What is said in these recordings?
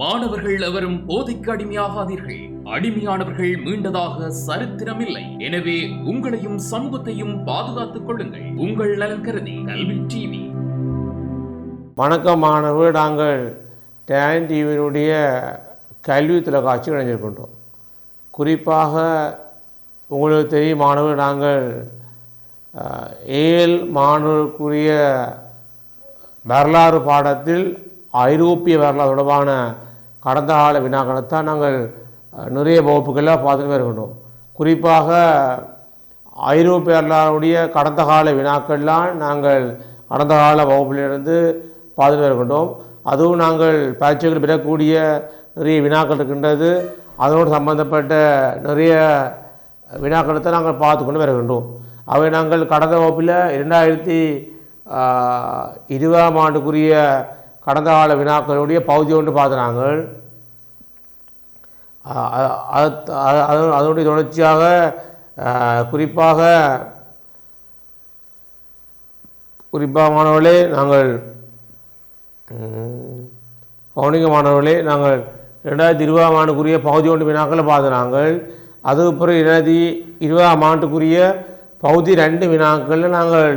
மாணவர்கள் எவரும் போதைக்கு அடிமையாகாதீர்கள். அடிமையானவர்கள் மீண்டதாக சரித்திரமில்லை. எனவே உங்களையும் சமூகத்தையும் பாதுகாத்துக் கொள்ளுங்கள். உங்கள் நலன் கருதி கல்வி டிவி. வணக்கம் மாணவர், நாங்கள் டேன் டிவியினுடைய கல்வி தொலைக்காட்சி இணைஞ்சிருக்கின்றோம். குறிப்பாக உங்களுக்கு தெரியும் மாணவர், நாங்கள் ஏழு மாணவர்களுக்குரிய வரலாறு பாடத்தில் ஐரோப்பிய வரலாறு தொடர்பான கடந்த கால வினாக்களைத்தான் நாங்கள் நிறைய வகுப்புகளில் பார்த்துட்டு வருகின்றோம். குறிப்பாக ஐரோப்பிய வரலாறுடைய கடந்த கால வினாக்கள்லாம் நாங்கள் கடந்த கால வகுப்பிலிருந்து பார்த்துட்டு வருகின்றோம். அதுவும் நாங்கள் பரீட்சைகள் பெறக்கூடிய நிறைய வினாக்கள் இருக்கின்றது. அதோடு சம்பந்தப்பட்ட நிறைய வினாக்களை தான் நாங்கள் பார்த்து கொண்டு வருகின்றோம். அவை நாங்கள் கடந்த வகுப்பில் 2020ஆம் ஆண்டுக்குரிய கடந்த கால வினாக்களுடைய பகுதி ஒன்று பார்த்துனாங்க. அதனுடைய தொடர்ச்சியாக குறிப்பாக மாணவர்களே, நாங்கள் கவனிக்க மாணவர்களே, நாங்கள் 2020ஆம் ஆண்டுக்குரிய பகுதி ஒன்று வினாக்களை பார்த்துனாங்க. அதுக்கு பிறகு 2020ஆம் ஆண்டுக்குரிய பகுதி 2 வினாக்களில் நாங்கள்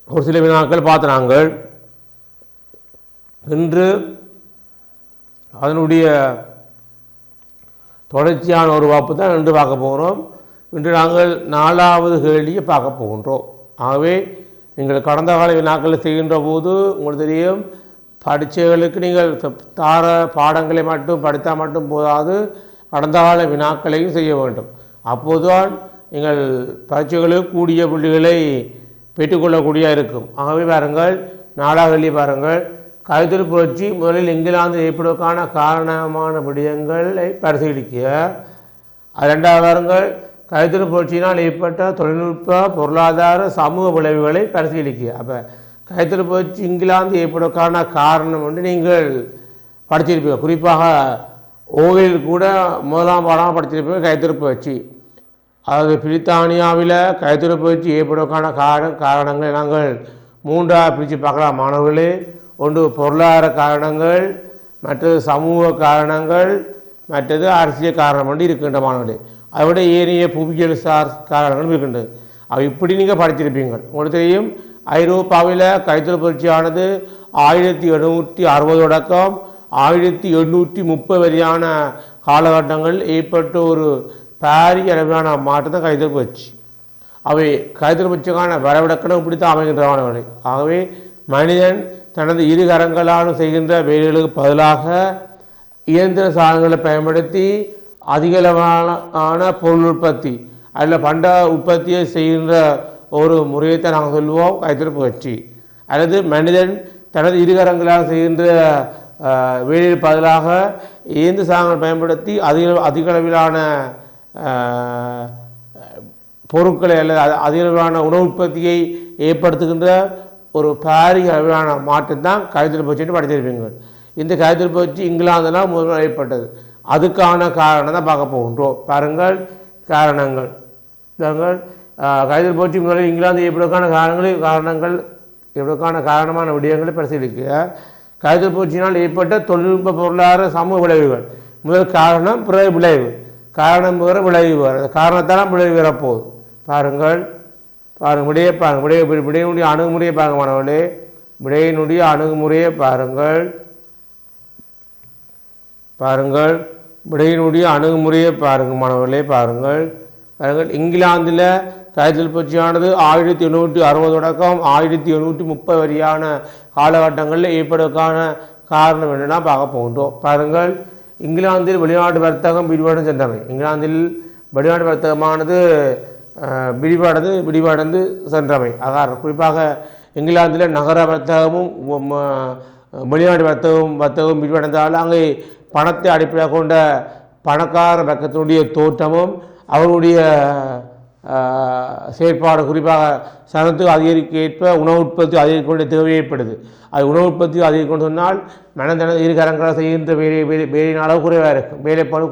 ஒரு சில வினாக்கள் பார்த்துனாங்க. இன்று அதனுடைய தொடர்ச்சியான ஒரு வகுப்பு தான் இன்று பார்க்க போகிறோம். இன்று நாங்கள் 4வது கேள்வியை பார்க்க போகின்றோம். ஆகவே நீங்கள் கடந்த கால வினாக்களை செய்கின்ற போது உங்களுக்கு தெரியும், பரீட்சைகளுக்கு நீங்கள் தார பாடங்களை மட்டும் படித்தால் மட்டும் போதாது, கடந்த கால வினாக்களையும் செய்ய வேண்டும். அப்போதுதான் நீங்கள் பரீட்சைகளுக்கு கூடிய புள்ளிகளை பெற்றுக்கொள்ளக்கூடிய இருக்கும். ஆகவே பாருங்கள், 4வது கேள்வி பாருங்கள். கைத்தொழில் புரட்சி முதலில் இங்கிலாந்து ஏற்படுவதற்கான காரணமான விடயங்களை பரிசீலிக்க. 2வது பாருங்கள், கைத்தொழில் புரட்சியினால் ஏற்பட்ட தொழில்நுட்ப, பொருளாதார, சமூக விளைவுகளை பரிசீலிக்க. அப்போ கைத்தொழில் புரட்சி இங்கிலாந்து ஏற்படுவதற்கான காரணம் வந்து நீங்கள் படிச்சிருப்பீங்க. குறிப்பாக ஓவில் கூட 1ஆம் பாடமாக படிச்சிருப்பீங்க கைத்தொழில் புரட்சி. அதாவது பிரித்தானியாவில் கைத்தொழில் புரட்சி ஏற்படுவதற்கான காரணங்களை நாங்கள் 3ஆக பிரித்து பார்க்கலாம் மாணவர்களே. ஒன்று பொருளாதார காரணங்கள், மற்றது சமூக காரணங்கள், மற்றது அரசியல் காரணம் வந்து இருக்கின்ற மாணவர்களே. அதை விட ஏனைய புவியியல் சார் காரணங்களும் இருக்கின்றது. அது இப்படி நீங்கள் படிச்சிருப்பீங்க. உங்களுக்கு தெரியும், ஐரோப்பாவில் கைத்தொழில் புரட்சியானது 1760 தொடக்கம் 1830 வரையான காலகட்டங்கள் ஏற்பட்ட ஒரு பாரிய அளவிலான மாற்றத்தை கைத்தொழில் புரட்சி. அவை கைத்தொழில் புரட்சிக்கான வரவிலக்கணம் இப்படி தான் அமைகின்றவானவர்கள். ஆகவே மனிதன் தனது இரு கரங்களாலும் செய்கின்ற வேலைகளுக்கு பதிலாக இயந்திர சாதனங்களை பயன்படுத்தி அதிகளவான பொருள் உற்பத்தி அதில் பண்ட உற்பத்தியை செய்கின்ற ஒரு முறையைத்தான் நாங்கள் சொல்லுவோம் கைத்தொழில் புரட்சி. அல்லது மனிதன் தனது இருகரங்களால் செய்கின்ற வேலையில் பதிலாக இயந்திர சாதனங்களை பயன்படுத்தி அதிக அளவிலான பொருட்களை அல்லது அதிக அளவிலான உணவு உற்பத்தியை ஏற்படுத்துகின்ற ஒரு பாரிய அளவிலான மாற்றம் தான் கைத்தொழில் புரட்சின்னு படித்திருப்பீங்க. இந்த கைத்தொழில் புரட்சி இங்கிலாந்துனால் முதல் ஏற்பட்டது. அதுக்கான காரணம் தான் பார்க்க போகின்றோம். பாருங்கள், காரணங்கள் நாங்கள் கைத்தொழில் புரட்சி முதலில் இங்கிலாந்து ஏற்படுவதற்கான காரணமான விடயங்களை பரிசீலிக்க. கைத்தொழில் புரட்சியினால் ஏற்பட்ட தொழில்நுட்ப, பொருளாதார, சமூக விளைவுகள். முதல் காரணம், பிறகு விளைவு. காரணம் வேறு, விளைவு வேறு. காரணத்தால் விளைவு வரப்போகுது. பாருங்கள் விடையினுடைய அணுகுமுறையை பாருங்கள் மாணவர்களே. விடையினுடைய அணுகுமுறையை பாருங்கள். விடையினுடைய அணுகுமுறையை பாருங்கள் மாணவர்களே. பாருங்கள், இங்கிலாந்தில் கைத்தொழில் புரட்சியானது 1860 தொடக்கம் 1830 வரையான காலகட்டங்களில் ஏற்படுவதற்கான காரணம் என்னென்னா பார்க்க போகின்றோம். பாருங்கள், இங்கிலாந்தில் வெளிநாட்டு வர்த்தகம் விரிவடைந்து சென்றவை. இங்கிலாந்தில் வெளிநாட்டு வர்த்தகமானது விரிவடைந்து சென்றவை. குறிப்பாக இங்கிலாந்தில் நகர வர்த்தகமும் வெளிநாட்டு வர்த்தகமும் விரிவடைந்தால் அங்கே பணத்தை அடிப்படையாக கொண்ட பணக்கார வர்க்கத்தினுடைய தோற்றமும் அவருடைய செயற்பாடு, குறிப்பாக சனத்துக்கு அதிகரிக்க ஏற்ப உணவு உற்பத்தி அதிகரிக்க தேவை ஏற்படுது. அது உணவு உற்பத்தி அதிகரிக்க சொன்னால் மனதன இருகரங்களாக செய்கின்ற வேலையின் அளவு குறைவாக இருக்கும். வேலைப்பாடு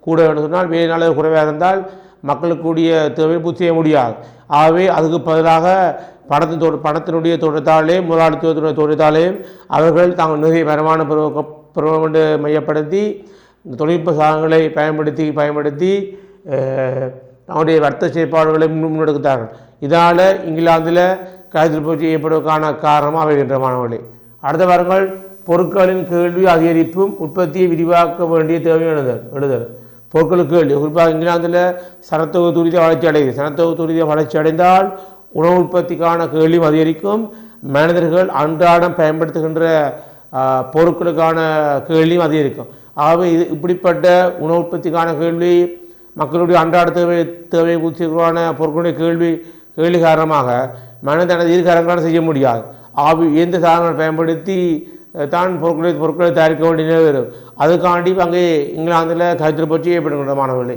கூட வேண்டும் சொன்னால் வேலையின் அளவு குறைவாக இருந்தால் மக்களுக்குரிய தேவையை பூர்த்தி செய்ய முடியாது. ஆகவே அதுக்கு பதிலாக பணத்தினுடைய தோற்றத்தாலேயும் முதலாளித்துவத்தினுடைய தோற்றத்தாலேயும் அவர்கள் தாங்கள் நிறைய வருமான பருவம் என்று மையப்படுத்தி இந்த தொழில்நுட்ப சாதனங்களை பயன்படுத்தி அவருடைய வர்த்தக செயற்பாடுகளை முன்னெடுக்கிறார்கள். இதனால் இங்கிலாந்தில் கைத்தொழில் புரட்சி ஏற்படுவதற்கான காரணமாக அமைகின்ற மாணவர்களே. அடுத்த வாரங்கள் பொருட்களின் கேள்வி அதிகரிப்பும் உற்பத்தியை விரிவாக்க வேண்டிய தேவை எழுதல். பொருட்களுக்கு கேள்வி குறிப்பாக இங்கிலாந்தில் சனத்தொகை துரித வளர்ச்சி அடையுது. சனத்தொகை துரித வளர்ச்சி அடைந்தால் உணவு உற்பத்திக்கான கேள்வியும் அதிகரிக்கும். மனிதர்கள் அன்றாடம் பயன்படுத்துகின்ற பொருட்களுக்கான கேள்வியும் அதிகரிக்கும். ஆகவே இப்படிப்பட்ட உணவு உற்பத்திக்கான கேள்வி, மக்களுடைய அன்றாட தேவை பூர்த்திக்கான பொருட்களுடைய கேள்வி காரணமாக மனிதனது ஈர்க்கரங்களால் செய்ய முடியாது. இயந்திர சாதனங்களை பயன்படுத்தி தான் பொருட்களை தயாரிக்க வேண்டிய நிலை வரும். அதுக்காண்டி அங்கே இங்கிலாந்தில் கைத்தொழில் புரட்சி ஏற்படுகின்ற மாணவர்களே.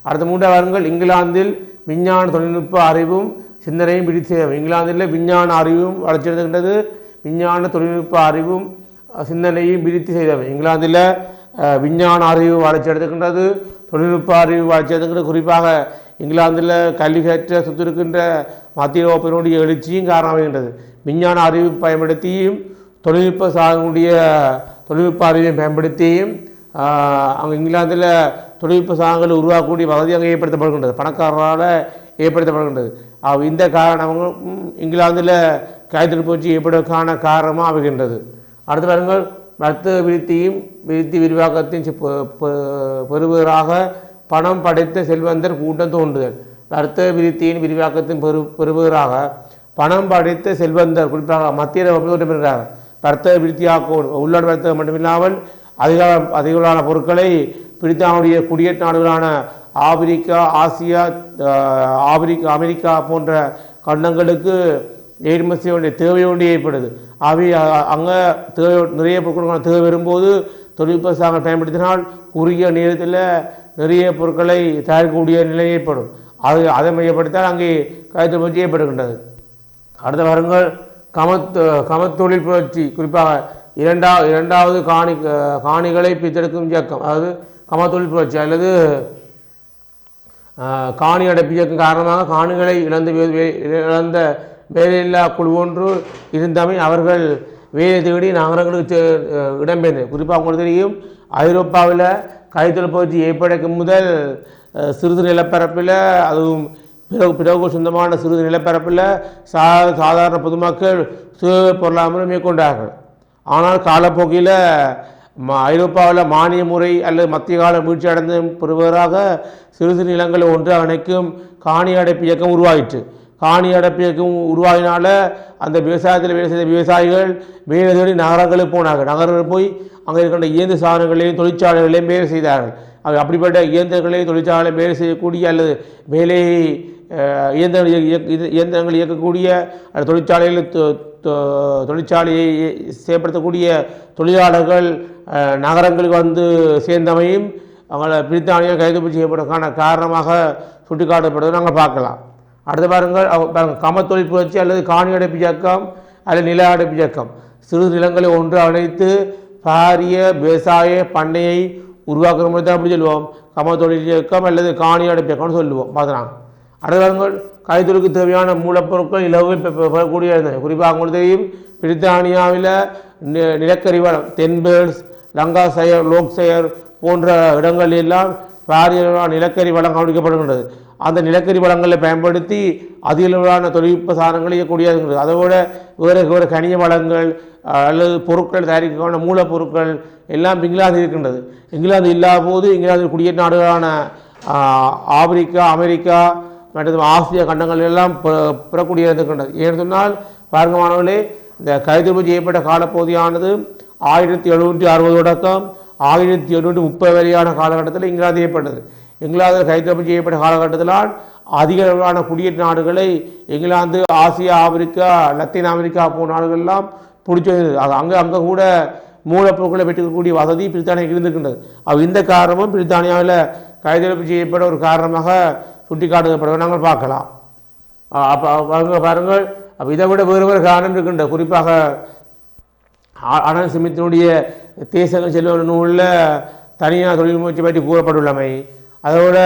அடுத்த 3 வாரங்கள் இங்கிலாந்தில் விஞ்ஞான தொழில்நுட்ப அறிவும் சிந்தனையும் பிடித்து இங்கிலாந்தில் விஞ்ஞான அறிவும் வளர்ச்சியடைகின்றது. விஞ்ஞான தொழில்நுட்ப அறிவும் சிந்தனையும் பிரித்து செய்தவை. இங்கிலாந்தில் விஞ்ஞான அறிவு வளர்ச்சி அடைகின்றது, தொழில்நுட்ப அறிவு வளர்ச்சி அடைகின்றது. குறிப்பாக இங்கிலாந்தில் கல்வி கற்ற சுற்றிருக்கின்ற மத்திய வகுப்பினுடைய எழுச்சியும் காரணமாகின்றது. விஞ்ஞான அறிவு பயன்படுத்தியும் தொழில்நுட்ப சாதனுடைய தொழில்நுட்ப அறிவை பயன்படுத்தியும் அங்கே இங்கிலாந்தில் தொழில்நுட்ப சாதனங்களை உருவாக்கக்கூடிய வசதி அங்கே ஏற்படுத்தப்படுகின்றது, பணக்காரரால் ஏற்படுத்தப்படுகின்றது. இந்த காரணங்களும் இங்கிலாந்தில் கைத்தொழில் புரட்சி ஏற்படுவதற்கான காரணமாக அமைகின்றது. அடுத்த பாருங்கள், வர்த்தக விருத்தி விரிவாக்கத்தின் பெறுவராக பணம் படைத்த செல்வந்தர் கூட்டம் தோன்றுதல். வர்த்தக விருத்தியின் விரிவாக்கத்தின் பெறுவராக பணம் படைத்த செல்வந்தர் குறிப்பாக மத்திய பெறுகிறார். வர்த்தக விருத்தியாக்கும் உள்நாட்டு வர்த்தகம் மட்டுமில்லாமல் அதிகமான பொருட்களை பிரித்தானுடைய குடியேற்ற நாடுகளான ஆப்பிரிக்கா, ஆசியா, அமெரிக்கா போன்ற கண்டங்களுக்கு ஏற்றுமதி செய்ய வேண்டிய தேவை ஒன்று ஏற்படுது. அங்கே நிறைய பொருட்களுக்கான தேவை வரும்போது தொழில்நுட்ப சாதனங்கள் பயன்படுத்தினால் குறுகிய நேரத்தில் நிறைய பொருட்களை தயாரிக்கக்கூடிய நிலை ஏற்படும். அதை மையப்படுத்தால் அங்கே கைத்தொழில் புரட்சி ஏற்படுகின்றது. அடுத்த வாரங்கள் கமத்தொழில் புரட்சி, குறிப்பாக இரண்டாவது காணிகளை பிரித்தெடுக்கும் இயக்கம், அதாவது கமத்தொழில் புரட்சி அல்லது காணி அடைப்பு இயக்கம் காரணமாக காணிகளை இழந்த வேலையில்லா குழு ஒன்று இருந்தமை அவர்கள் வேலை தேடி நகரங்களுக்கு இடம்பெயர்ந்தது. குறிப்பாக உங்களுக்கு தெரியும், ஐரோப்பாவில் கைத்தொழில் புரட்சி ஏற்படுக்கும் முதல் சிறிது நிலப்பரப்பில், அதுவும் பிறகு சொந்தமான சிறிது நிலப்பரப்பில் சாதாரண பொதுமக்கள் சுய பொருளாதாரம் மேற்கொண்டார்கள். ஆனால் காலப்போக்கில் ஐரோப்பாவில் மானிய முறை அல்லது மத்திய கால வீழ்ச்சி அடைந்த பெறுவதாக சிறு நிலங்களை ஒன்றாக இணைக்கும் காணி அடைப்பு இயக்கம் உருவாயிற்று. காணி அடைப்பு இயக்கம் உருவாகினால அந்த விவசாயத்தில் வேலை செய்த விவசாயிகள் வேலை தேடி நகரங்களுக்கு போனார்கள். நகரங்கள் போய் அங்கே இருக்கின்ற இயந்திர சாதனங்களையும் தொழிற்சாலைகளையும் வேலை செய்தார்கள். அப்படிப்பட்ட இயந்திரங்களையும் தொழிற்சாலைகளையும் வேலை செய்யக்கூடிய அல்லது வேலையை இயந்திரங்கள் இயக்கக்கூடிய தொழிற்சாலையை செயல்படுத்தக்கூடிய தொழிலாளர்கள் நகரங்களுக்கு வந்து சேர்ந்தமையும் அவங்கள பிரித்தானியா கைது செய்யப்படுவதற்கான காரணமாக சுட்டிக்காட்டப்படுவதை நாங்கள் பார்க்கலாம். அடுத்த பாருங்கள், கமத்தொழில் புரட்சி அல்லது காணி அடைப்பு இயக்கம் அல்லது நில அடைப்பு இயக்கம் சிறு நிலங்களை ஒன்று அணைத்து பாரிய விவசாய பண்ணையை உருவாக்குற மாதிரி தான் அப்படி சொல்லுவோம். கமத்தொழில் இயக்கம் அல்லது காணி அடைப்பு இயக்கம்னு சொல்லுவோம். பார்த்துனாங்க. அடுத்த பாருங்கள், கைத்தொழிலுக்கு தேவையான மூலப்பொருட்கள் இலவுகள் பெறக்கூடிய இருந்தது. குறிப்பாக உங்களுக்கு தெரியும், பிரித்தானியாவில் நிலக்கரி வளம் தென்பேர்ஸ், லங்காசயர், லோக்சயர் போன்ற இடங்களில் எல்லாம் பாரிய நிலக்கரி வளம் கவனிக்கப்படுகின்றது. அந்த நிலக்கரி வளங்களை பயன்படுத்தி அதிக அளவிலான தொழில்நுட்ப சாதனங்கள் இயக்கக்கூடியது. அதோட வேறு கனிய வளங்கள் அல்லது பொருட்கள் தயாரிக்கான மூலப்பொருட்கள் எல்லாம் இங்கிலாந்து இருக்கின்றது. இங்கிலாந்து இல்லாத போது இங்கிலாந்து குடியேற்ற நாடுகளான ஆப்பிரிக்கா, அமெரிக்கா மற்றும் ஆசிய கண்டங்கள் எல்லாம் பெறக்கூடிய இருக்கின்றது. ஏன்னு சொன்னால் பாருங்க மாணவர்களே, இந்த கைத்தொழில் புரட்சி ஏற்பட்ட காலப்பகுதியானது 1760 தொடக்கம் 1730 வரையான காலகட்டத்தில் இங்கிலாந்து ஏற்பட்டது. இங்கிலாந்து கைத்தொழில் புரட்சி ஏற்பட்ட காலகட்டத்தினால் அதிக அளவிலான குடியேற்ற நாடுகளை England, Asia, Africa, Latin America போன்ற நாடுகள்லாம் பிடிச்சி வந்தது. அங்கே கூட மூலப்பொருட்களை பெற்றுக்கக்கூடிய வசதி பிரித்தானியா இருந்திருக்கின்றது. இந்த காரணமும் பிரித்தானியாவில் கைத்தொழில் புரட்சி ஏற்பட ஒரு காரணமாக சுட்டிக்காட்டப்படுவதை நாங்கள் பார்க்கலாம். அப்போ பாருங்கள், அப்போ இதை விட வேறு காரணம் இருக்கின்ற. குறிப்பாக அனல் ஸ்மித்தினுடைய தேசங்கள் செல்வ நூலில் தனியார் தொழில் முயற்சி பற்றி கூறப்பட்டுள்ளமை, அதோட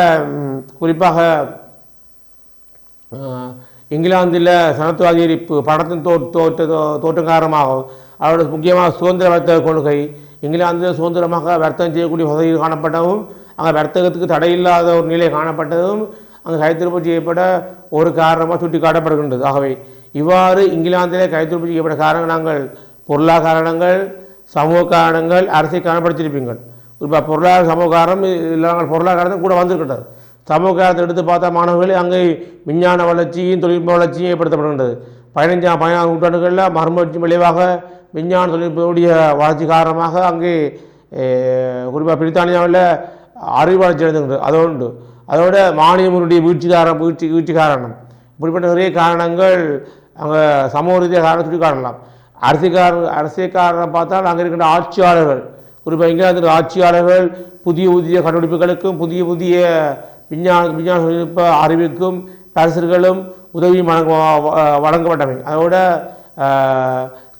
குறிப்பாக இங்கிலாந்தில் சனத்துவ அதிகரிப்பு பணத்தின் தோற்றம் காரணமாகும். அவருடைய முக்கியமாக சுதந்திர வர்த்தக கொள்கை. இங்கிலாந்தில் சுதந்திரமாக வர்த்தகம் செய்யக்கூடிய வசதிகள் காணப்பட்டதும், அங்கே வர்த்தகத்துக்கு தடையில்லாத ஒரு நிலை காணப்பட்டதும் அங்கே கைத்திருப்பு செய்யப்பட ஒரு காரணமாக சுட்டி காட்டப்படுகின்றது. ஆகவே இவ்வாறு இங்கிலாந்திலே கைத்திருப்பு செய்யப்பட்ட காரணங்கள் நாங்கள் பொருளாதார காரணங்கள், சமூக காரணங்கள், அரசியல் காரணப்படுத்தியிருப்பீங்கள். இப்போ பொருளாதார சமூக காரணம் இல்லாமல் பொருளாதாரத்தும் கூட வந்திருக்கின்றது. சமூக காரணத்தை எடுத்து பார்த்தா மாணவர்களே அங்கே விஞ்ஞான வளர்ச்சியும் தொழில்நுட்ப வளர்ச்சியும் ஏற்படுத்தப்படுகின்றது. 16ஆம் நூற்றாண்டுகளில் மறுமலர்ச்சி விளைவாக விஞ்ஞான தொழில்நுட்பத்துடைய வளர்ச்சி காரணமாக அங்கே குறிப்பாக பிரித்தானியாவில் அறிவு வளர்ச்சி அடைந்துகின்றது. அதோடு அதோட மானியமுடைய வீழ்ச்சி காரணம், இப்படிப்பட்ட நிறைய காரணங்கள் அங்கே சமூக ரீதியாக காரணம் சுட்டி காணலாம். அரசியல் காரணம் பார்த்தால் அங்கே இருக்கின்ற ஆட்சியாளர்கள், குறிப்பாக இங்கிலாந்து ஆட்சியாளர்கள் புதிய கண்டுபிடிப்புகளுக்கும் புதிய விஞ்ஞான தொழில்நுட்ப அறிவுக்கும் பரிசுகளும் உதவியும் வழங்கப்பட்டவை. அதோட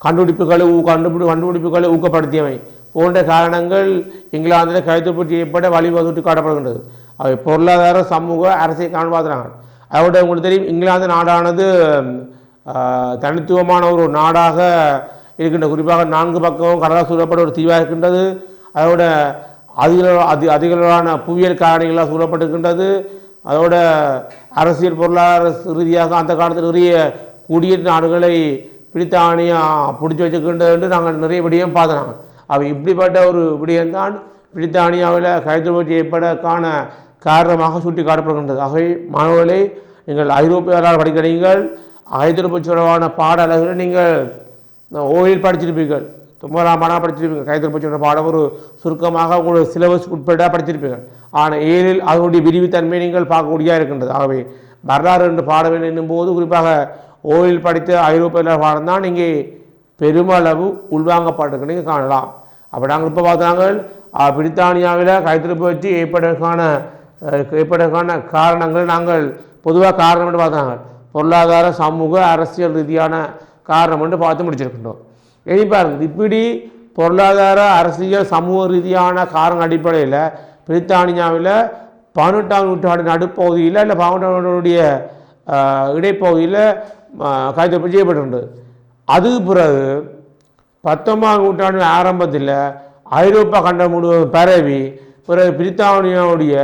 கண்டுபிடிப்புகளை ஊக்கப்படுத்தியவை போன்ற காரணங்கள் இங்கிலாந்தில் கைத்தொழில் செய்யப்பட வழிவகுத்து காட்டப்படுகின்றது. அவை பொருளாதார சமூக அரசியல் காரணம் பார்க்குறாங்க. அதோட உங்களுக்கு தெரியும் இங்கிலாந்து நாடானது தனித்துவமான ஒரு நாடாக இருக்கின்ற, குறிப்பாக 4 பக்கமும் கடலால் சூழப்பட்ட ஒரு தீவாக இருக்கின்றது. அதோட அதிகளவான புவியியல் காரணிகளால் சூழப்பட்டிருக்கின்றது. அதோட அரசியல் பொருளாதார ரீதியாக அந்த காலத்தில் நிறைய குடியேற்ற நாடுகளை பிரித்தானியா பிடிச்சி வச்சுக்கின்றது என்று நாங்கள் நிறைய விடயம் பார்த்தோம். அவை இப்படிப்பட்ட ஒரு விடயம்தான் பிரித்தானியாவில் கைத்தொழில் செய்யப்படக்கான காரணமாக சுட்டி காட்டப்படுகின்றது. ஆகவே மாணவர்களை நீங்கள் ஐரோப்பியர்களால் படிக்கிறீர்கள், கைத்தொழில் தொடர்பான பாட அலகுகளை நீங்கள் ஓயில் படிச்சிருப்பீர்கள், 9ஆம் ஆண்டாக படிச்சிருப்பீங்க. கைத்தொழில் பாடம் ஒரு சுருக்கமாக உங்களுடைய சிலபஸ் உட்பட படிச்சிருப்பீர்கள். ஆனால் 7இல் அதனுடைய விரிவுத்தன்மை நீங்கள் பார்க்கக்கூடியதாக இருக்கின்றது. ஆகவே வரலாறு என்று பாட வேண்டும் என்னும்போது குறிப்பாக ஓயில் படித்த ஐரோப்பிய பாடம் தான் இங்கே பெருமளவு உள்வாங்கப்பட்டிருக்கு நீங்கள் காணலாம். அப்போ நாங்கள் இப்போ பார்த்தாங்க பிரித்தானியாவில் கைத்தொழில் பற்றி ஏற்படுவதற்கான காரணங்கள் நாங்கள் பொதுவாக காரணம் என்று பார்த்தாங்க பொருளாதார சமூக அரசியல் ரீதியான காரணம் என்று பார்த்து முடிச்சிருக்கின்றோம். இனி பாருங்கள், இப்படி பொருளாதார அரசியல் சமூக ரீதியான காரணம் அடிப்படையில் பிரித்தானியாவில் 18ஆம் நூற்றாண்டு நடுப்பகுதியில் இல்லை 18ஆம் நூற்றாண்டுடைய இடைப்பகுதியில் கைத்தொழில் செய்யப்பட்டிருந்தது. அது பிறகு 19ஆம் நூற்றாண்டு ஆரம்பத்தில் ஐரோப்பா கண்டம் முழுவதும் பரவி பிறகு பிரித்தானியாவுடைய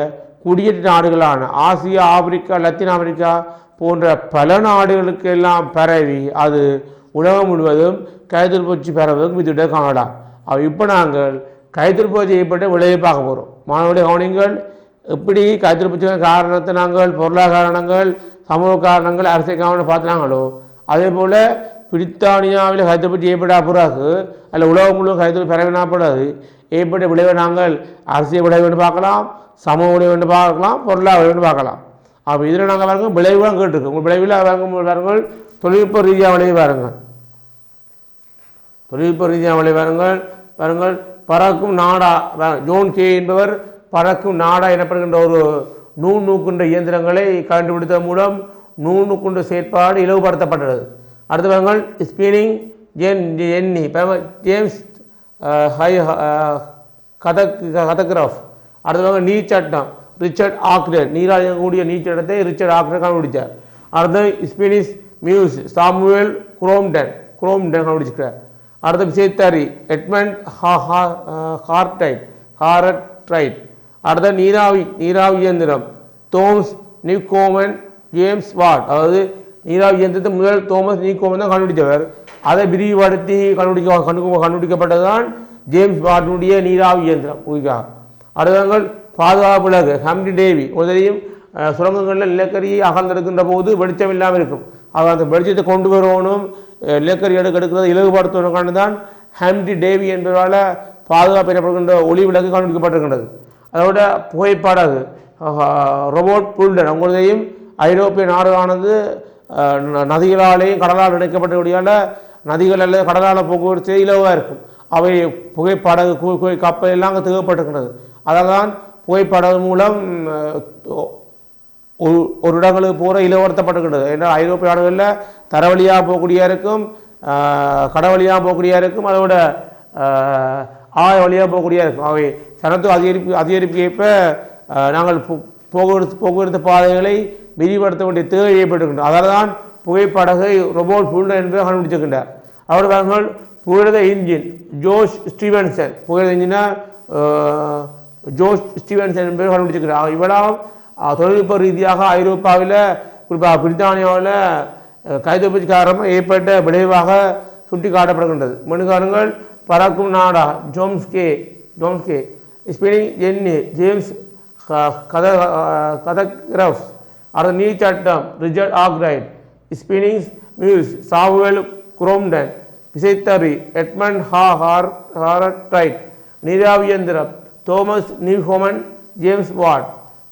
குடியேற்ற நாடுகளான ஆசியா, ஆப்பிரிக்கா, லத்தீன் அமெரிக்கா போன்ற பல நாடுகளுக்கு எல்லாம் பரவி அது உலகம் முழுவதும் கைத்தொழில் பெறுவதற்கு விதிவிட காணலாம். இப்போ நாங்கள் கைத்தொழில் செய்யப்பட்ட விளைவை பார்க்க போகிறோம். மாணவர்களுடைய கவனிங்கள், எப்படி கைத்தொழில் காரணத்தை நாங்கள் பொருளாதார காரணங்கள், சமூக காரணங்கள், அரசியல் காரணங்கள் பார்த்துனாங்களோ அதே போல் பிரித்தானியாவில் கைத்தொழில் செய்யப்பட்ட பிறகு அல்ல உலகம் முழுவதும் கைத்தொழில் பெறவினாப்படாது ஏற்பட்ட விளைவை நாங்கள் அரசியல் விளைவு என்று பார்க்கலாம், சமூக விளைவு என்று பார்க்கலாம், பொருளாதார விளைவு என்று பார்க்கலாம். அப்போ இதில் நாங்கள் பாருங்கள் விளைவு தான் கேட்டுருக்கோம். உங்கள் விளைவில் பாருங்கள் தொழில்நுட்ப ரீதியாக விளைவு பாருங்கள், தொழில்நுட்ப ரீதியாக விளைவு பாருங்கள் பறக்கும் நாடா. ஜோன் கே என்பவர் பறக்கும் நாடா எனப்படுகின்ற ஒரு நூல் நூக்குண்ட இயந்திரங்களை கண்டுபிடித்ததன் மூலம் நூல் நூக்குண்ட செயற்பாடு இலவுபடுத்தப்பட்டது. அடுத்து பாருங்கள் ஸ்பீனிங் எண்ணி ஜேம்ஸ் கதக்ராஃப். அடுத்து பாருங்கள் நீர்ச்சட்டம் ரிச்சர்ட் ஆக்ரர், நீராகக்கூடிய நீர்ச்சட்டத்தை ரிச்சர்ட் ஆக்ரர் கண்டுபிடித்தார். அடுத்து ஸ்பீனிஷ் மியூஸ் சாமுவேல் குரோம்டன் கண்டுபிடிச்சிருக்கிறார். அடுத்த விசைத்தறி எட்மண்ட் ஹாரட்ரைட். அடுத்த நீராவி இயந்திரம் தோமஸ் நியூகோமன் ஜேம்ஸ் வாட். அதாவது நீராவி இயந்திரத்தை முதல் தோமஸ் நியூகோமன் தான் கண்டுபிடித்தவர். அதை விரிவுபடுத்தி கண்டுபிடிக்கப்பட்டது தான் ஜேம்ஸ் வாட்டினுடைய நீராவி இயந்திரம். அடுத்தவங்கள் பாதுகாப்பு விலகு ஹம்ப்ரி டேவி. உதவியும் சுரங்கங்களில் நிலக்கரியை அகழ்ந்தெடுக்கின்ற போது வெளிச்சம் இல்லாமல் இருக்கும். அந்த வெளிச்சத்தை கொண்டு வரணும், நிலக்கரி எடுக்கிறது இலகுபடுத்துவதற்கான தான் ஹம்ப்ரி டேவி என்பதால் பாதுகாப்பு எனப்படுகின்ற ஒளி விளக்கு கண்டுபிடிக்கப்பட்டிருக்கின்றது. அதோட புகைப்படகு ரோபோட் புல்டன். உங்களையும் ஐரோப்பிய நாடுகளானது நதிகளாலேயும் கடலால் இணைக்கப்பட்டபடியால் நதிகள் அல்லது கடலால் போக்குவரத்து இலவாக இருக்கும். அவை புகைப்படகு கப்பல் எல்லாம் அங்கே தேவைப்பட்டிருக்கின்றது. அதனால் தான் புகைப்படகு மூலம் ஒரு இடங்களுக்கு போகிற இலவர்த்தப்பட்டிருக்கின்றது. ஏன்னா ஐரோப்பிய நாடுகளில் தரவழியாக போகக்கூடிய இருக்கும், கடவழியாக போகக்கூடிய இருக்கும், அதோட ஆய வழியாக போகக்கூடிய இருக்கும். அவை சனத்து அதிகரிப்பு ஏற்ப நாங்கள் போக்குவரத்து பாதைகளை விரிவுபடுத்த வேண்டிய தேவை ஏற்பட்டிருக்கின்றோம். அதனால் தான் புகைப்படகை ரொபோட் ஃபுல்டன் என்பதை கண்டுபிடிச்சிருக்கின்றார். அவர் பாருங்கள் புகையிரத இன்ஜின் ஜோஷ் ஸ்டீவன்சன், புகையிரத இன்ஜினா ஜோஷ் ஸ்டீவன்சன் என்பதை கண்டுபிடிச்சிருக்கிறார். இவ்வளவு தொழில்நுட்ப ரீதியாக ஐரோப்பாவில் குறிப்பாக பிரித்தானியாவில் கைத்தொழிற்சி காரணமாக ஏற்பட்ட விளைவாக சுட்டி காட்டப்படுகின்றது. மனுகாரங்கள் பறக்கும் நாடா ஜோம்ஸ்கே ஸ்பெல்லிங் எண்ணி ஜேம்ஸ் கதக்ரஃப் அடுத்த நீச்சட்டம் ரிச்சர்ட் ஆக்ரைட் ஸ்பெல்லிங் மியூஸ் சாமுவேல் குரோம்டன் விசைத்தறி எட்மண்ட் ஹாரட்ரைட் நீராவியந்திரம் தோமஸ் நியூஹோமன் ஜேம்ஸ் வாட்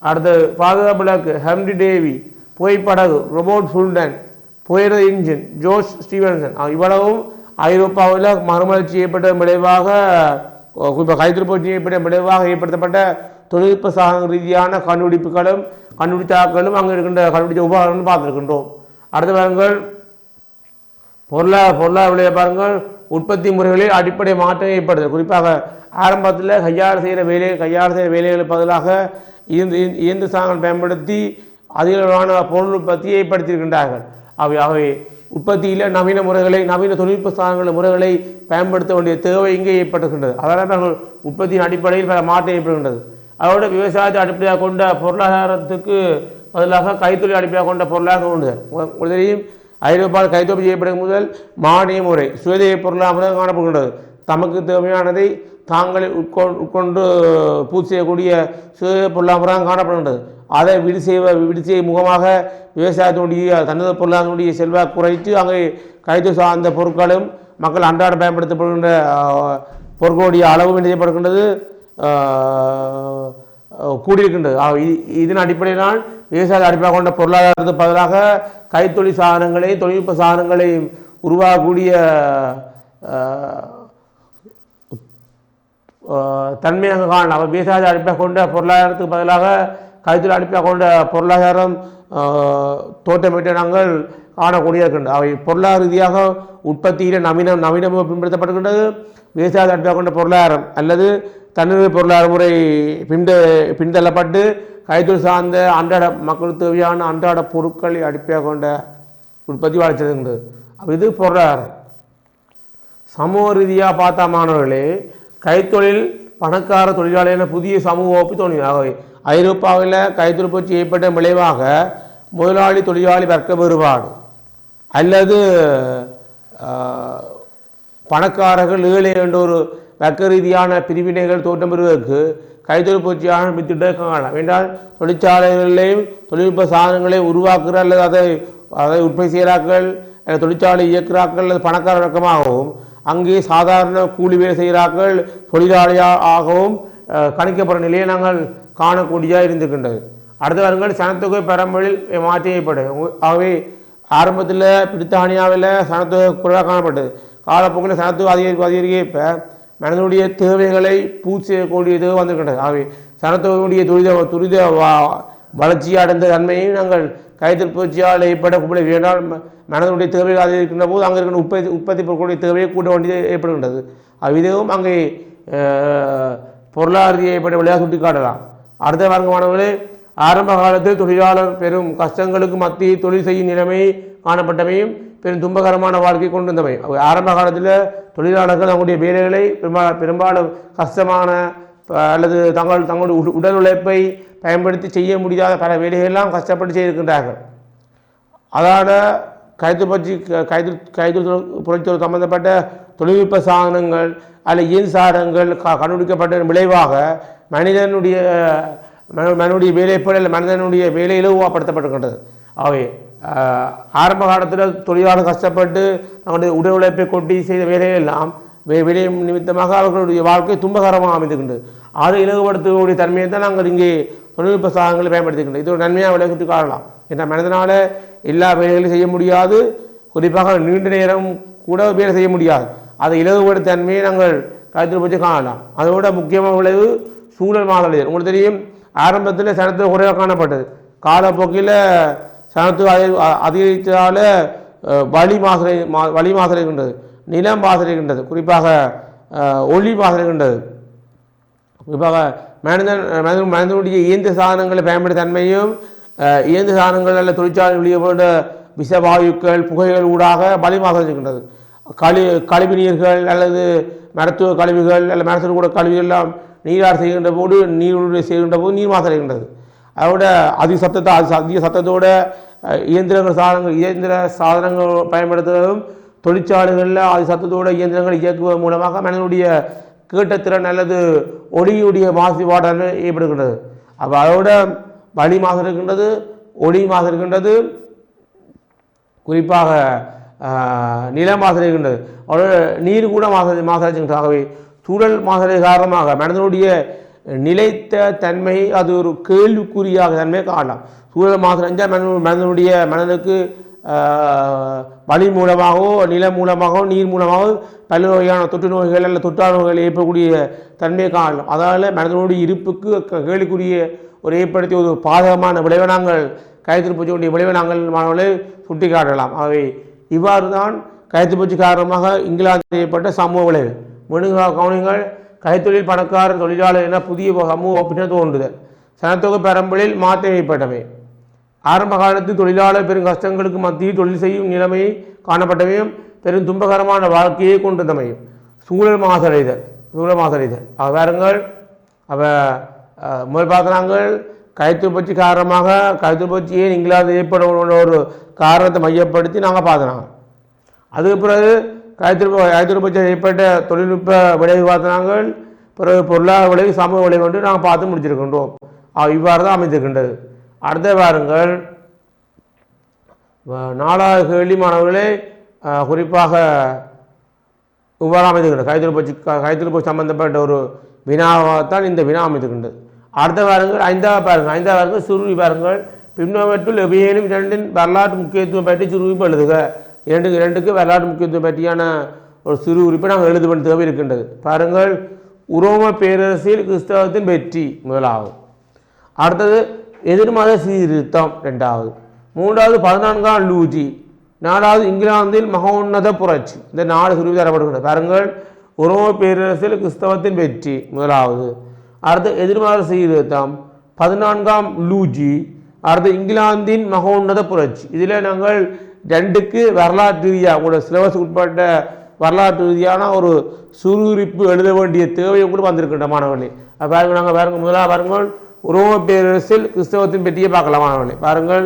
அடுத்து பாதுகாப்பு விளக்கு ஹெம்ரி டேவி புகைப்படகு ரொபோட் ஃபுல்டன் புகையிரத இன்ஜின் ஜோஷ் ஸ்டீவன்சன் இவ்வளவும் ஐரோப்பாவில் மறுமலர்ச்சி ஏற்பட்ட விளைவாக குறிப்பாக கைத்தொழிற்புரட்சி ஏற்பட்ட விளைவாக ஏற்படுத்தப்பட்ட தொழில்நுட்ப சாதன ரீதியான கண்டுபிடிப்புகளும் கண்டுபிடித்தாக்களும் அங்கே இருக்கின்ற கண்டுபிடிச்ச உபகரணங்களும் பார்த்துருக்கின்றோம். அடுத்த பாருங்கள் பொருளாதார விளைய பாருங்கள் உற்பத்தி முறைகளில் அடிப்படை மாற்றம் ஏற்படுது. குறிப்பாக ஆரம்பத்தில் கையால் செய்கிற வேலைகளுக்கு பதிலாக இயந்திர சாதனங்கள் பயன்படுத்தி அதிகளவான பொருள் உற்பத்தியை ஏற்படுத்தியிருக்கின்றார்கள். அவை உற்பத்தியில் நவீன தொழில்நுட்ப சாதனங்கள் முறைகளை பயன்படுத்த வேண்டிய தேவை இங்கே ஏற்பட்டுகின்றது. அதனால் நாங்கள் உற்பத்தியின் அடிப்படையில் பல மாற்றம் ஏற்படுகின்றது. அதோட விவசாயத்தை அடிப்படையாக கொண்ட பொருளாதாரத்துக்கு பதிலாக கைத்தொழில் அடிப்படையாக கொண்ட பொருளாக உண்டு. தெரியும் ஐரோப்பாவில் கைத்தொழில் செய்யப்படும் முதல் மானிய முறை சுயதேய பொருளாக காணப்படுகின்றது. தமக்கு தேவையானதை தாங்களே உட்கொண்டு பூர்த்தி செய்யக்கூடிய சுய பொருளாதார காணப்படுகின்றது. அதை விடு செய்ய முகமாக விவசாயத்தினுடைய தன்னத பொருளாதாரத்தினுடைய செல்வாக்கு குறைத்து அங்கே கைத்தொழில் சார்ந்த பொருட்களும் மக்கள் அன்றாட பயன்படுத்தப்படுகின்ற பொருட்களுடைய அளவும் என்ன செய்யப்படுகின்றது கூடியிருக்கின்றது. இதன் அடிப்படையினால் விவசாய அடிப்படையாக கொண்ட பொருளாதாரத்துக்கு பதிலாக கைத்தொழில் சாதனங்களை தொழில்நுட்ப சாதனங்களை உருவாகக்கூடிய தன்மையாக காணலாம். விவசாய அடிப்படையாக கொண்ட பொருளாதாரத்துக்கு பதிலாக கைத்தொழில் அடிப்படையாக கொண்ட பொருளாதாரம் தோற்றமிட்ட நாங்கள் காணக்கூடிய இருக்கின்றன. அவை பொருளாதார ரீதியாக உற்பத்தியில் நவீனமாக பின்பற்றப்படுகின்றது. விவசாய அடிப்படையாக கொண்ட பொருளாதாரம் அல்லது தன்னிறை பொருளாதார முறை பின்தள்ளப்பட்டு கைத்தொழில் சார்ந்த அன்றாட மக்களுக்கு தேவையான அன்றாட பொருட்களை அடிப்படையாக கொண்ட உற்பத்தி வளர்ச்சிருக்கின்றது. இது பொருளாதாரம். சமூக ரீதியாக பார்த்தா மாணவர்களே கைத்தொழில் பணக்கார தொழிலாளர் என புதிய சமூக வகுப்பு தோன்றினார். ஐரோப்பாவில் கைத்தொழில் புரட்சி ஏற்பட்ட விளைவாக முதலாளி தொழிலாளி வர்க்க வேறுபாடு அல்லது பணக்காரர்கள் ஏழை என்ற ஒரு வர்க்க ரீதியான பிரிவினைகள் தோற்றம் பெறுவதற்கு கைத்தொழில் புரட்சியான வித்திட்ட காணலாம். என்றால் தொழிற்சாலைகளையும் தொழில்நுட்ப சாதனங்களையும் உருவாக்குற அல்லது அதை உற்பத்தி செய்கிறார்கள் அல்லது தொழிற்சாலை இயக்குகிறார்கள் அல்லது பணக்கார வர்க்கமாகவும் அங்கே சாதாரண கூலி வேலை செய்கிறார்கள் தொழிலாளியாகவும் கணிக்கப்படுற நிலையை நாங்கள் காணக்கூடியதாக இருந்திருக்கின்றது. அடுத்த வருங்கள் சனத்தொகை பெரம்பலில் மாற்றி ஏற்பட்டது. ஆகவே ஆரம்பத்தில் பிரித்தானியாவில் சனத்தொகை குறைவாக காணப்பட்டது. காலப்போக்கில் சனத்தொகை அதிகரிக்க இப்போ மனிதனுடைய தேவைகளை பூர்த்தி செய்யக்கூடியது வந்திருக்கின்றது. ஆகவே சனத்தொகையுடைய துரித வளர்ச்சி அடைந்த தன்மையை நாங்கள் கைத்தொழில் புரட்சியால் ஏற்படக்கூடிய வேண்டால் மனிதனுடைய தேவைகள் அதிகரிக்கின்ற போது அங்கே இருக்கிற உற்பத்தி பொருட்களுடைய தேவையை கூட வேண்டியது ஏற்படுகின்றது. இதுவும் அங்கே பொருளாதார ஏற்பட்ட விளையாக சுட்டி காட்டலாம். அடுத்த வர்க்கமானவர்களே ஆரம்ப காலத்தில் தொழிலாளர் பெரும் கஷ்டங்களுக்கு மத்திய தொழில் செய்யும் நிலைமை காணப்பட்டமையும் பெரும் துன்பகரமான வாழ்க்கை கொண்டு வந்தவை. ஆரம்ப காலத்தில் தொழிலாளர்கள் தங்களுடைய வேலைகளை பெரும்பாலும் கஷ்டமான அல்லது தங்களுடைய உடல் உழைப்பை பயன்படுத்தி செய்ய முடியாத பல வேலைகளெல்லாம் கஷ்டப்பட்டு செய்திருக்கின்றார்கள். அதனால் கைத்தொழில் புரட்சியோடு சம்பந்தப்பட்ட தொழில்நுட்ப சாதனங்கள் அல்லது இயந்திர சாதனங்கள் கண்டுபிடிக்கப்பட்ட விளைவாக மனிதனுடைய வேலைப்பட அல்ல மனிதனுடைய வேலை இலகுவாப்படுத்தப்பட்டிருக்கின்றது. அவை ஆரம்ப காலத்தில் தொழிலாளர் கஷ்டப்பட்டு தங்களுடைய உடல் உழைப்பை கொட்டி செய்த வேலையெல்லாம் வேலை நிமித்தமாக அவர்களுடைய வாழ்க்கை துன்பகரமாக அமைந்திருக்கின்றது. அதை இலகுபடுத்தக்கூடிய தன்மையை தான் நாங்கள் இங்கே தொழில்நுட்ப சாதனங்களை பயன்படுத்திக்கின்றோம். இது ஒரு நன்மையாக விளைவிட்டு காணலாம். என்ற மனிதனால் எல்லா வேலைகளையும் செய்ய முடியாது, குறிப்பாக நீண்ட நேரம் கூட வேலை செய்ய முடியாது. அதை இலகுபடுத்த தன்மையை நாங்கள் கைத்தொழில் பற்றி காணலாம். அதோட முக்கியமான விளைவு சூழல் மாசடைதல். உங்களுக்கு தெரியும் ஆரம்பத்தில் சனத்தொகை குறைவாக காணப்பட்டது. காலப்போக்கில் சனத்தொகை அதிகரித்ததால் வளி மாசடைகின்றது, நிலம் மாசடைகின்றது, குறிப்பாக ஒளி மாசடைகின்றது. குறிப்பாக மனிதனுடைய இயந்திர சாதனங்களை பயன்படுத்த தன்மையும் இயந்திர சாதனங்கள் அல்ல தொழிற்சாலை வெளியே போன்ற விஷவாயுக்கள் புகைகள் ஊடாக வளி மாசடைகின்றது. கழிவு நீர்கள் அல்லது மருத்துவ கழிவுகள் அல்லது மருத்துவ கூட கழிவுகள் எல்லாம் நீரார் செய்கின்ற போது நீருடைய செய்கின்ற போது நீர் மாசடைகின்றது. அதோட அதிக சத்தத்தோட இயந்திர சாதனங்கள் பயன்படுத்துவதும் தொழிற்சாலைகளில் அதிக சத்தத்தோட இயந்திரங்கள் இயக்குவதன் மூலமாக மனிதனுடைய கேட்டத்திறன் அல்லது ஒளியுடைய மாசுபாடு ஏற்படுகின்றது. அப்போ அதோட வளி மாசு இருக்கின்றது, ஒளி மாசு இருக்கின்றது, குறிப்பாக நில மாசு இருக்கின்றது, அதோட நீர் கூட மாசடைகின்றது. ஆகவே சூழல் மாசடை காரணமாக மனிதனுடைய நிலைத்த தன்மை அது ஒரு கேள்விக்குறியாக தன்மை காணலாம். சூழல் மாசடைஞ்சால் மனிதனுடைய மனதுக்கு வழி மூலமாகவோ நிலம் மூலமாகவோ நீர் மூலமாகவோ பல்வேறு வகையான தொற்று நோய்கள் அல்லது தொற்றா நோய்கள் ஏற்படக்கூடிய தன்மையை காணலாம். அதனால் மனிதனுடைய இருப்புக்கு கேள்விக்குரிய ஒரு ஏற்படுத்திய ஒரு பாதகமான விளைவை நாங்கள் கயத்திருப்பூச்சியுடைய விளைவை நாங்கள் மாணவர்களை சுட்டி காட்டலாம். ஆகவே இவ்வாறு தான் கயத்திருப்பூச்சி காரணமாக இங்கிலாந்தில் ஏற்பட்ட சமூக விளைவு. கவனிங்கள், கைத்தொழில் பணக்காரர் தொழிலாளர் என புதிய சமூக பின்னர் தோன்றுதல், சனத்தொகை பரம்பலில் மாற்றம் ஏற்பட்டவை, ஆரம்ப காலத்தில் தொழிலாளர் பெரும் கஷ்டங்களுக்கு மத்தியில் தொழில் செய்யும் நிலைமையை காணப்பட்டவையும் பெரும் துன்பகரமான வாழ்க்கையை கொண்டிருந்தமையும் சூழல் மாசடைதல். வேறுங்கள் முதல் பார்க்குறாங்கள் கைத்தொழிற்பயிற்சி காரணமாக கைத்தொழிற்பயிற்சியே இங்கிலாந்து ஏற்பட ஒரு காரணத்தை மையப்படுத்தி நாங்கள் பார்க்குறாங்க. அதுக்கு பிறகு கைத்தொழிற்பயிற்சி ஏற்பட்ட தொழில்நுட்ப விளைவு பார்த்தாங்கள், பிறகு பொருளாதார விளைவு சமூக விளைவு வந்து நாங்கள் பார்த்து முடிச்சிருக்கின்றோம். இவ்வாறு தான் அமைந்திருக்கின்றது. அடுத்த வாருங்கள் 4வது கேள்வி மாணவர்களே, குறிப்பாக இவ்வாறு அமைந்திருக்கின்றது. கைத்தொழிற்பயிற்சி சம்பந்தப்பட்ட ஒரு வினாவாகத்தான் இந்த வினா அமைந்திருக்கின்றது. அடுத்த வாருங்கள் 5வது பாருங்கள் சுருவி பாருங்கள். பின்னவற்றுள் எவையேனும் இரண்டின் வரலாற்று முக்கியத்துவம் பற்றி சுருவி எழுதுக. இரண்டுக்கு வரலாற்று முக்கியத்துவம் பற்றியான ஒரு சிறு உறுப்பை நாங்கள் எழுத வேண்டிய தேவை இருக்கின்றது. பாருங்கள், உரோம பேரரசில் கிறிஸ்தவத்தின் வெற்றி முதலாவது, அடுத்தது எதிர்மத சீர்திருத்தம் 2வது, 3வது 14ஆம் லூஜி, 4வது இங்கிலாந்தில் மகோன்னத புரட்சி. இந்த 4 சுருவி தரப்படுகின்றன. பாருங்கள், உரோம பேரரசில் கிறிஸ்தவத்தின் வெற்றி முதலாவது, அடுத்து எதிர்மத சீர்திருத்தம், 14ஆம் லூஜி, அடுத்து இங்கிலாந்தின் மகோன்னத புரட்சி. இதில் நாங்கள் 2க்கு வரலாற்று ரீதியாக உங்களோட சிலபஸ் உட்பட்ட வரலாற்று ரீதியான ஒரு சுறுசுறுப்பு எழுத வேண்டிய தேவையும் கூட வந்திருக்கின்ற மாணவர்களே. பாருங்கள், நாங்கள் பாருங்கள், முதலாக பாருங்கள் உரோம பேரரசில் கிறிஸ்தவத்தின் வெற்றியை பார்க்கலாம் மாணவர்களே. பாருங்கள்,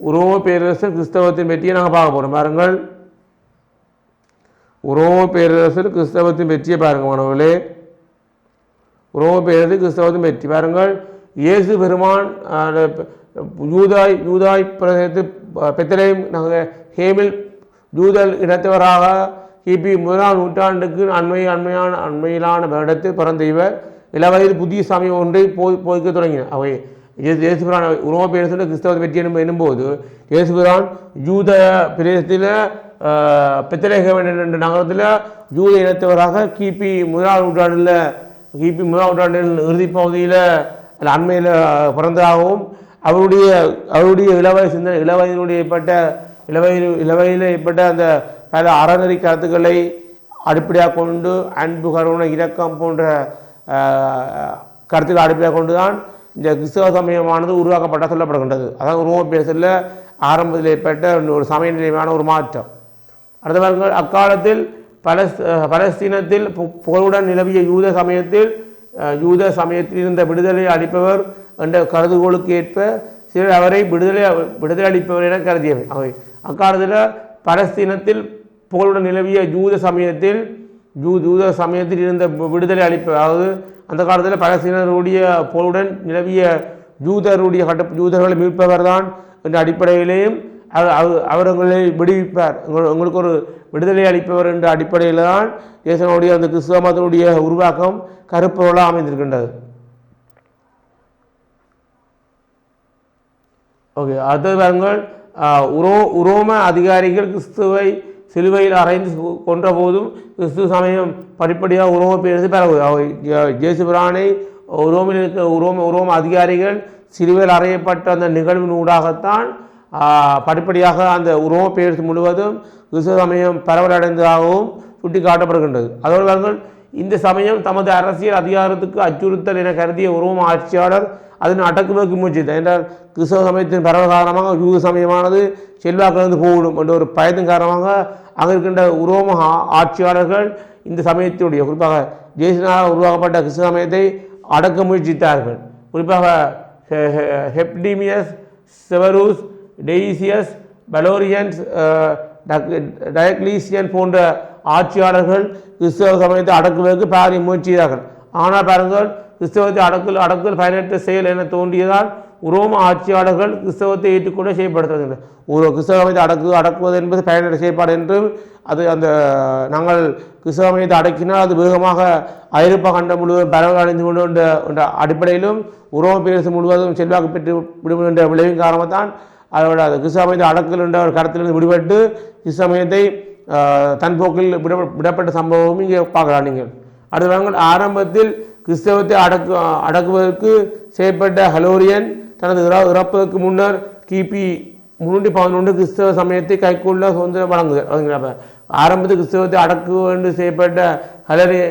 உரோம பேரரசில் கிறிஸ்தவத்தின் வெற்றியை நாங்கள் பார்க்க போகிறோம். பாருங்கள், உரோம பேரரசில் கிறிஸ்தவத்தின் வெற்றியை பாருங்கள் மாணவர்களே. உரோம பேரரசில் கிறிஸ்தவத்தின் வெற்றி பாருங்கள். இயேசு பெருமான் யூதாய் பிரதேசத்து பெத்லஹேம் ஹேமில் யூதல் இனத்தவராக கிபி 1ஆம் நூற்றாண்டுக்கு அண்மையிலான வருடத்தில் பிறந்த இவர் இளவயது புதிய சமயம் ஒன்றை போய்க்க தொடங்கினார். அவை இயேசுபிரான் உரோம பேரரசில் கிறிஸ்தவ வெற்றி என்னும்போது இயேசுபிரான் யூத பிரதேசத்தில் பெத்லஹேம் என்ற நகரத்தில் யூத இனத்தவராக கிபி 1ஆம் நூற்றாண்டில் இறுதி பகுதியில் அண்மையில் பிறந்ததாகவும் அவருடைய இளவயதில் ஏற்பட்ட அந்த பல அறநெறி கருத்துக்களை அடிப்படையாக கொண்டு அன்பு, கருணை, இரக்கம் போன்ற கருத்துக்களை அடிப்படையாக கொண்டு தான் இந்த கிறிஸ்தவ சமயமானது உருவாக்கப்பட்ட சொல்லப்படுகின்றது. அதாவது உரோம பேரரசில் ஆரம்பத்தில் ஏற்பட்ட ஒரு சமய நிலைமையான ஒரு மாற்றம். அடுத்த பாருங்கள், அக்காலத்தில் பலஸ்தீனத்தில் புகழுடன் நிலவிய யூத சமயத்தில் இருந்த விடுதலை அளிப்பவர் என்ற கருதுகோளுக்கு ஏற்ப சிலர் அவரை விடுதலை அளிப்பவர் என கருதியவை. அவை அக்காலத்தில் பலஸ்தீனத்தில் புகழுடன் நிலவிய யூத சமயத்தில் இருந்த விடுதலை அளிப்பவர், அதாவது அந்த காலத்தில் பலஸ்தீனருடைய புகழுடன் நிலவிய யூதர்களை மீட்பவர் தான் என்ற அடிப்படையிலேயும் அவர்களை விடுவிப்பார், உங்களுக்கு ஒரு விடுதலை அளிப்பவர் என்ற அடிப்படையில் தான் இயேசுனுடைய அந்த கிறிஸ்தவ மதத்தினுடைய உருவாக்கம் கருப்பொருளாக அமைந்திருக்கின்றது. ஓகே, அடுத்தது பாருங்கள், உரோம அதிகாரிகள் கிறிஸ்துவை சிலுவையில் அறைந்து கொன்ற போதும் கிறிஸ்துவ சமயம் படிப்படியாக உரோம பேரரசு பரவுது. இயேசுபிரானை உரோம அதிகாரிகள் சிலுவையில் அறையப்பட்ட அந்த நிகழ்வின் ஊடாகத்தான் படிப்படியாக அந்த உரோம பேரரசு முழுவதும் கிறிஸ்துவ சமயம் பரவலடைந்ததாகவும் சுட்டி காட்டப்படுகின்றது. அதோடு பாருங்கள், இந்த சமயம் தமது அரசியல் அதிகாரத்துக்கு அச்சுறுத்தல் என கருதிய உரோம ஆட்சியாளர் அதனை அடக்குவதற்கு முயற்சித்தார். என்றால் கிறிஸ்தவ சமயத்தின் பரவ காரணமாக யூத சமயமானது செல்வாக்கிலிருந்து போகணும் என்ற ஒரு பயத்தின் காரணமாக அங்கே இருக்கின்ற உரோம ஆட்சியாளர்கள் இந்த சமயத்தினுடைய குறிப்பாக ஜேசுனால் உருவாக்கப்பட்ட கிறிஸ்தவ சமயத்தை அடக்க முயற்சித்தார்கள். குறிப்பாக ஹெப்டிமியஸ், செவரூஸ், டெய்சியஸ், பலோரியன்ஸ், டயக்லீசியன் போன்ற ஆட்சியாளர்கள் கிறிஸ்தவ சமயத்தை அடக்குவதற்கு பாரிய முயற்சி செய்தார்கள். ஆனால் பாருங்கள், கிறிஸ்தவத்தை அடக்குதல் பயனற்ற செயல் என தோன்றியதால் உரோம ஆட்சியாளர்கள் கிறிஸ்தவத்தை ஏற்றுக்கொண்டு செயல்படுத்துகின்றனர். ஒரு கிறிஸ்தவ சமயத்தை அடக்குவது என்பது பயனற்ற செயல்பாடு என்றும் அது அந்த நாங்கள் கிறிஸ்தவ சமயத்தை அடக்கினால் அது வேகமாக ஐரோப்பா கண்டம் முழுவதும் பரவல் அடைந்து கொண்டு என்ற அடிப்படையிலும் உரோம பேரரசு முழுவதும் செல்வாக்கு பெற்று விடும் என்ற விளைவின் காரணத்தான் அதோட அது கிறிஸ்தவ சமயத்தை அடக்கல் என்ற ஒரு கருத்திலிருந்து விடுபட்டு கிறிஸ்தவ சமயத்தை தன் போக்கில் விடப்பட்ட சம்பவமும் இங்கே பார்க்கலாம். நீங்கள் அடுத்த ஆரம்பத்தில் கிறிஸ்தவத்தை அடக்குவதற்கு செய்யப்பட்ட ஹலோரியன் தனது இறப்பதற்கு முன்னர் கிபி 311 கிறிஸ்தவ சமயத்தை கைக்குள்ள சுதந்திரம் வழங்குது. ஆரம்பத்தில் கிறிஸ்தவத்தை அடக்குவ என்று செய்யப்பட்ட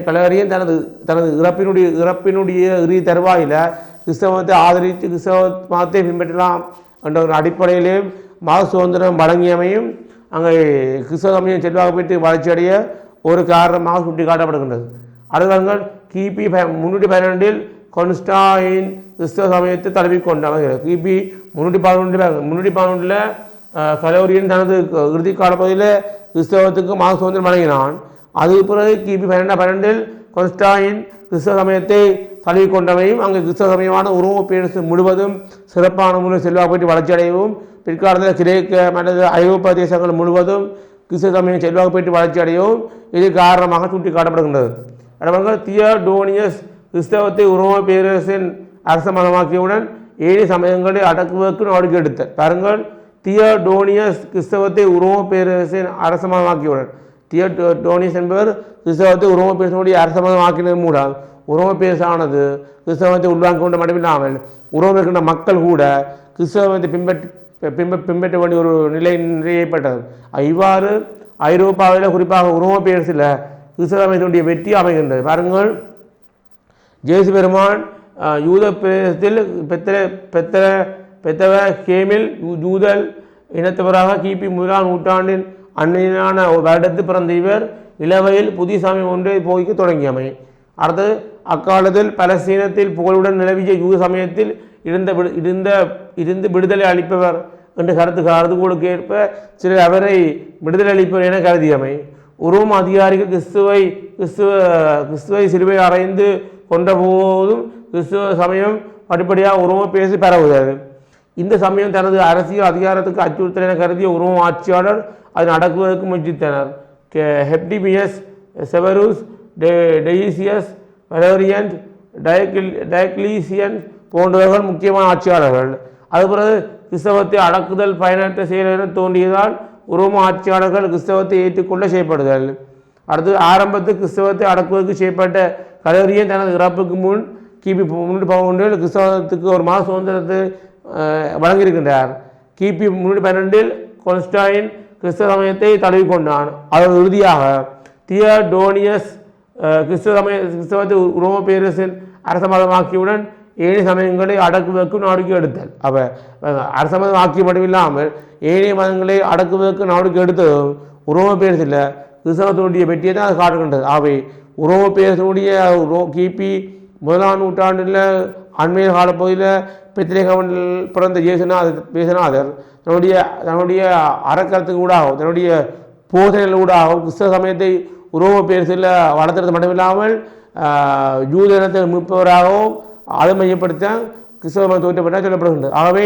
ஹலோரியன் தனது இறப்பினுடைய இறுதி தருவாயில் கிறிஸ்தவத்தை ஆதரித்து கிறிஸ்தவ மதத்தை பின்பற்றலாம் என்ற ஒரு அடிப்படையிலே மத சுதந்திரம் வழங்கியமையும் அங்கே கிறிஸ்தவ சமயம் செல்வாக்கு பெற்று வளர்ச்சி அடைய ஒரு காரணமாக சுட்டி காட்டப்படுகின்றது. அடுத்தவர்கள் கிபி 312 கான்ஸ்டாயின் கிறிஸ்தவ சமயத்தை தழுவிக்கொண்டார். கிபி 311 ஹலோரியன் தனது இறுதி காலப்பகுதியில் கிறிஸ்தவத்துக்கு மத சுதந்திரம் வழங்கினான். அதுக்கு பிறகு கிபி 12 கான்ஸ்டாயின் கிறிஸ்தவ சமயத்தை தழுவிக்கொண்டவையும் அங்கே கிறிஸ்தவ சமயமான உரோம பேரரசு முழுவதும் சிறப்பான முறையில் செல்வாக்கு பெற்று வளர்ச்சி அடையவும் பிற்காலத்தில் கிரேக்க மற்ற ஐரோப்பிய தேசங்கள் முழுவதும் கிறிஸ்தவ சமயம் செல்வாக்கு பெற்று வளர்ச்சி அடையவும் இது காரணமாக சுட்டி காட்டப்படுகின்றது. அவர்கள் தியோடோனியஸ் கிறிஸ்தவத்தை உரோம பேரரசின் அரச மதமாக்கியவுடன் 7 சமயங்களை அடக்குவதற்கு நடவடிக்கை எடுத்தார். பாருங்கள், தியோடோனியஸ் கிறிஸ்தவத்தை உரோம பேரரசின் அரச மதமாக்கியவுடன் தியோடோனியஸ் என்பவர் கிறிஸ்தவத்தை உரோம பேரரசினுடைய அரச மதமாக்கினதன் மூலம் உரோம பேரரசானது கிறிஸ்தவத்தை உள்வாங்கிக் கொண்ட மட்டுமில்லாமல் உரோம இருக்கின்ற மக்கள் கூட கிறிஸ்தவத்தை பின்பற்ற வேண்டிய ஒரு நிலை ஏற்பட்டது. இவ்வாறு ஐரோப்பாவில் குறிப்பாக உரோம பேரரசில் கிறிஸ்தவ சமயத்தினுடைய வெற்றி அமைகின்றது. பாருங்கள், ஜேசு பெருமான் யூத பிரதேசத்தில் பெத்தவ கேமில் ஜூதல் இனத்தவராக கிபி 1ஆம் நூற்றாண்டின் அந்நியனான வருடத்து பிறந்த இவர் இளவையில் புதிய சமயம் ஒன்றை போதிக்க தொடங்கியமை. அடுத்தது, அக்காலத்தில் பலஸ்தீனத்தில் புகழுடன் நிலவிய யூத சமயத்தில் இருந்து விடுதலை அளிப்பவர் என்ற கருத்துக்களுக்கு ஏற்ப சிலர் அவரை விடுதலை அளிப்பவர் என கருதியமை. உரோம அதிகாரிகள் கிறிஸ்துவை சிலுவை அறைந்து கொண்ட போதும் கிறிஸ்துவ சமயம் படிப்படியாக உரோம பேசி பரவுகிறது. இந்த சமயம் தனது அரசியல் அதிகாரத்துக்கு அச்சுறுத்தல் என கருதிய உரோம ஆட்சியாளர் அதை அடக்குவதற்கு முயற்சித்தனர். ஹெப்டிமியஸ், செவரூஸ், டெய்சியஸ், வலோரியன், டயக்லீசியன் போன்றவர்கள் முக்கியமான ஆட்சியாளர்கள். அதுபிறகு கிறிஸ்தவத்தை அடக்குதல் பயனற்ற செயல் என தோன்றியதால் உரோம ஆட்சியாளர்கள் கிறிஸ்தவத்தை ஏற்றுக்கொள்ள செய்யப்படுதல். அடுத்து, ஆரம்பத்தில் கிறிஸ்தவத்தை அடக்குவதற்கு செய்யப்பட்ட ஹலோரியன் தனது இறப்புக்கு முன் கிபி 312 கிறிஸ்தவத்துக்கு ஒரு மாத சுதந்திரத்தை வழங்கியிருக்கின்றார். கிபி 312 கான்ஸ்டாயின் கிறிஸ்தவ சமயத்தை தழுவிக்கொண்டான். அதோடு இறுதியாக தியோடோனியஸ் கிறிஸ்தவத்தை உரோம பேரரசின் அரச மதமாக்கியவுடன் 7 சமயங்களை அடக்குவதற்கு நடவடிக்கை எடுத்தல். அரச மதம் ஆக்கிய மட்டுமில்லாமல் 7 மதங்களை அடக்குவதற்கு நடவடிக்கை எடுத்ததும் உரோம பேரரசில் கிறிஸ்தவத்தினுடைய வெற்றியை தான் அது காட்டுகின்றது. அவை உரோம பேரரசினுடைய கிபி 1ஆம் நூற்றாண்டில் அண்மைய காலப்பகுதியில் பெத்லகேமில் பிறந்த இயேசுநாதர் தன்னுடைய அறக்கருத்துக்கு ஊடாகவும் தன்னுடைய போதனைகள் ஊடாகவும் கிறிஸ்தவ சமயத்தை உரோம பேரரசில் வளர்த்துறது மட்டுமில்லாமல் யூத இனத்தை மீட்பவராகவும் அதை மையப்படுத்த கிறிஸ்தவ மதம் தோற்றப்பட்டால் சொல்லப்படுகின்றது. ஆகவே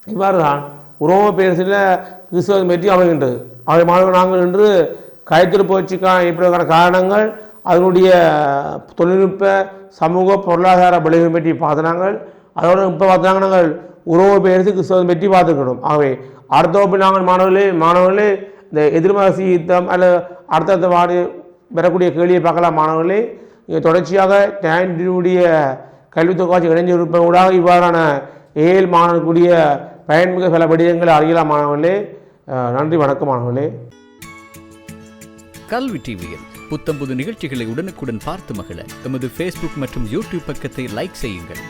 இவ்வாறு தான் உரோம பேரரசில் கிறிஸ்தவ வெற்றி அமைகின்றது. ஆகவே மாணவர்கள் நாங்கள் இன்று கைத்தொழில் புரட்சிக்கான ஏற்படுவதற்கான காரணங்கள் அதனுடைய தொழில்நுட்ப சமூக பொருளாதார விளைவு பற்றி பார்த்தனாங்கள். அதோடு இப்போ பார்த்தாங்க நாங்கள் உரோம பேரரசு கிறிஸ்தவ வெற்றி பார்த்துக்கணும். ஆகவே அடுத்த வகுப்பில் நாங்கள் மாணவர்களே இந்த எதிர்மரசி யுத்தம் அல்லது அடுத்த வாடு பெறக்கூடிய கேள்வியை பார்க்கலாம். மாணவர்களே, தொடர்ச்சியாக டேண்டினுடைய கல்வி தொகுப்பாட்சி இணைஞ்சிருப்ப ஊடாக இவ்வாறான ஏழ் மாணவர்களுடைய பயன்மிக பல விடயங்களை அறியலாம். மாணவர்களே, நன்றி, வணக்கம் மாணவர்களே. கல்வி டிவியில் புத்தம்புது நிகழ்ச்சிகளை உடனுக்குடன் பார்த்து மகிழ எமது ஃபேஸ்புக் மற்றும் யூடியூப் பக்கத்தை லைக் செய்யுங்கள்.